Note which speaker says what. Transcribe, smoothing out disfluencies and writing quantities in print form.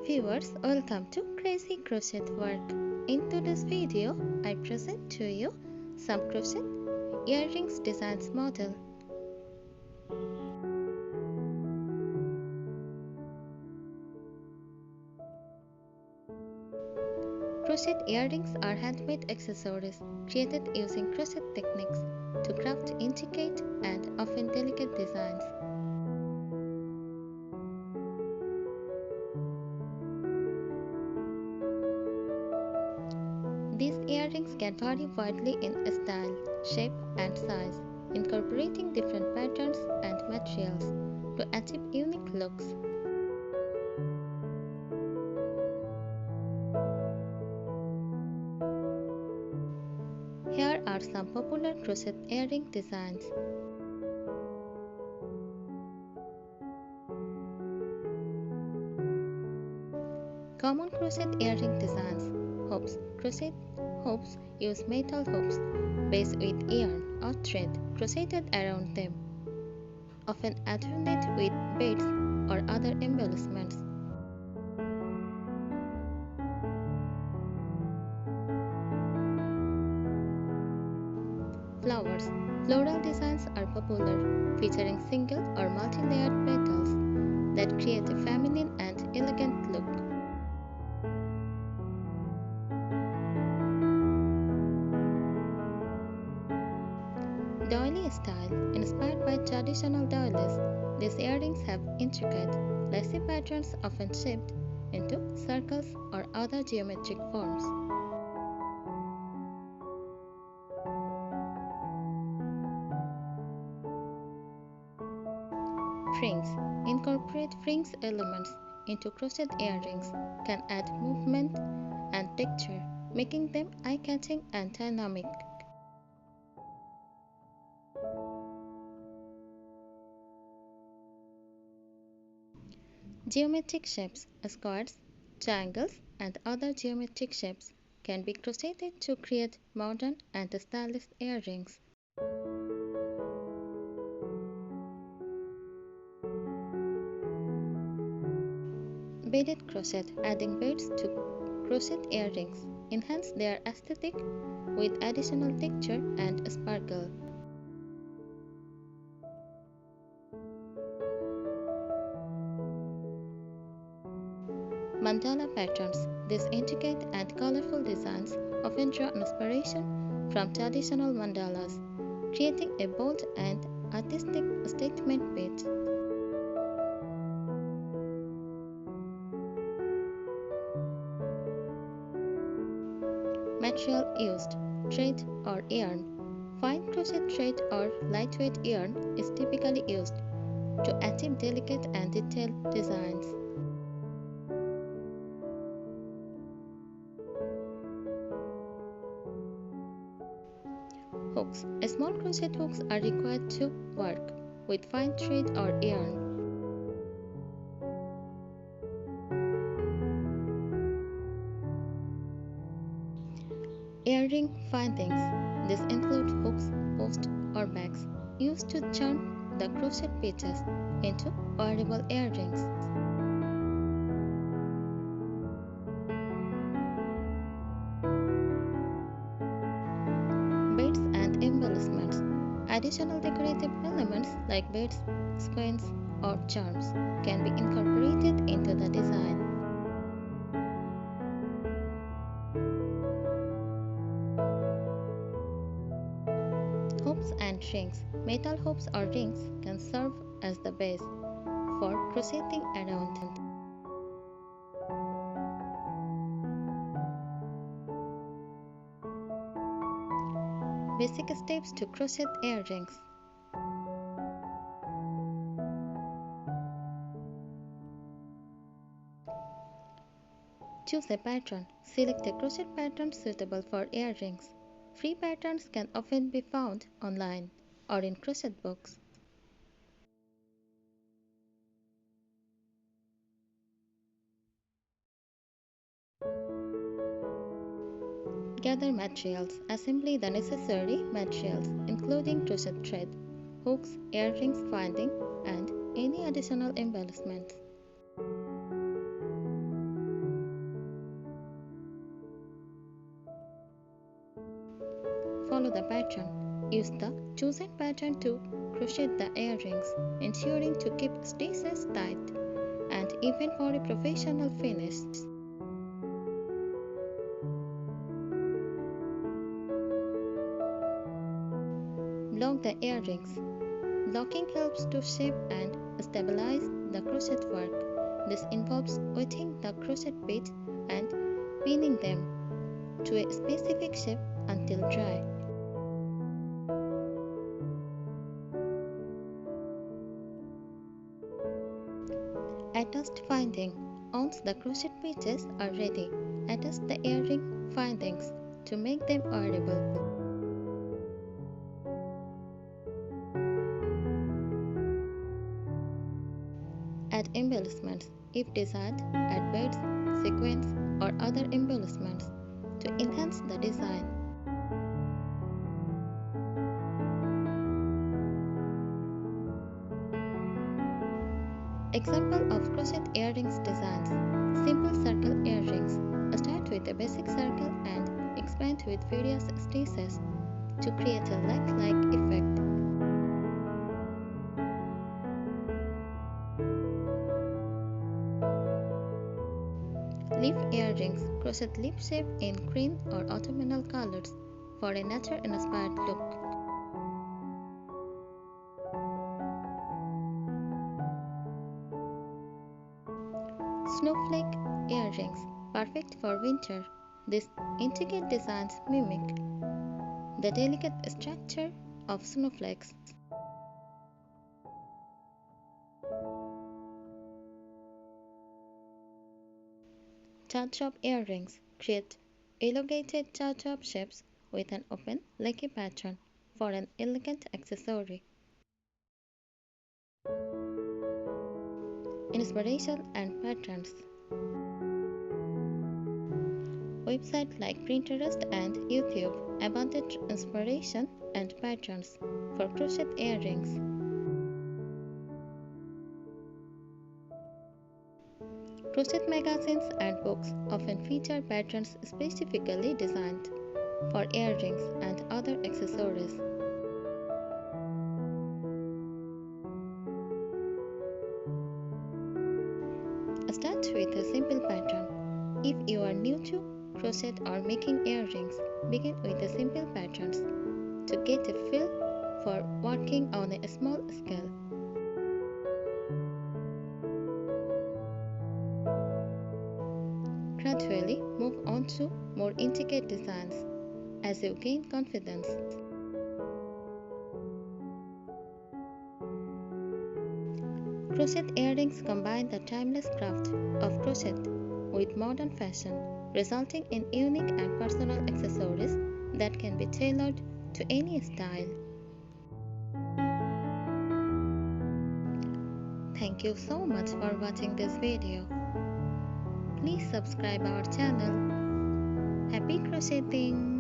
Speaker 1: viewers, welcome to Crazy Crochet Work. In today's video, I present to you some crochet earrings designs model. Crochet earrings are handmade accessories created using crochet techniques to craft intricate and often delicate designs. These earrings can vary widely in style, shape, and size, incorporating different patterns and materials to achieve unique looks. Here are some popular crochet earring designs. Common crochet earring designs. Hoops. Crochet hoops use metal hoops based with yarn or thread crocheted around them, often adorned with beads or other embellishments. Flowers. Floral designs are popular, featuring single or multi-layered petals that create a feminine and elegant look. Doily style. Inspired by traditional doilies, these earrings have intricate, lacy patterns often shaped into circles or other geometric forms. Frings. Incorporate frings elements into crochet earrings can add movement and texture, making them eye-catching and dynamic. Geometric shapes, squares, triangles, and other geometric shapes can be crocheted to create modern and stylish earrings. Beaded crochet. Adding beads to crochet earrings enhance their aesthetic with additional texture and sparkle. Mandala patterns. These intricate and colorful designs often draw inspiration from traditional mandalas, creating a bold and artistic statement piece. Material used. Thread or yarn. Fine crochet thread or lightweight yarn is typically used to achieve delicate and detailed designs. Hooks. Small crochet hooks are required to work with fine thread or yarn. Earring findings. These include hooks, posts, or bags used to turn the crochet pieces into wearable earrings. Beads and embellishments. Additional decorative elements like beads, squares, or charms can be incorporated into the design. Hoops and rings. Metal hoops or rings can serve as the base for crocheting around. Basic steps to crochet earrings. Choose a pattern. Select a crochet pattern suitable for earrings. Free patterns can often be found online or in crochet books. Gather materials. Assemble the necessary materials, including crochet thread, hooks, earrings finding, and any additional embellishments. pattern. Use the chosen pattern to crochet the earrings, ensuring to keep stitches tight and even for a professional finish. Block the earrings. Blocking helps to shape and stabilize the crochet work. This involves wetting the crochet beads and pinning them to a specific shape until dry. Attached finding. Once the crochet pieces are ready, attach the earring findings to make them wearable. Add embellishments. If desired, add beads, sequins, or other embellishments to enhance the design. Example of crochet earrings designs. Simple circle earrings. Start with a basic circle and expand with various stitches to create a lace-like effect. Leaf earrings. Crochet leaf shape in cream or autumnal colors for a nature-inspired look. Snowflake earrings, perfect for winter. These intricate designs mimic the delicate structure of snowflakes. Chow-chop earrings create elongated chow-chop shapes with an open, leaky pattern for an elegant accessory. Inspiration and patterns. Websites like Pinterest and YouTube abundant inspiration and patterns for crochet earrings. Crochet magazines and books often feature patterns specifically designed for earrings and other accessories. Start with a simple pattern. If you are new to crochet or making earrings, begin with the simple patterns to get a feel for working on a small scale. Gradually move on to more intricate designs as you gain confidence. Crochet earrings combine the timeless craft of crochet with modern fashion, resulting in unique and personal accessories that can be tailored to any style. Thank you so much for watching this video. Please subscribe our channel. Happy crocheting!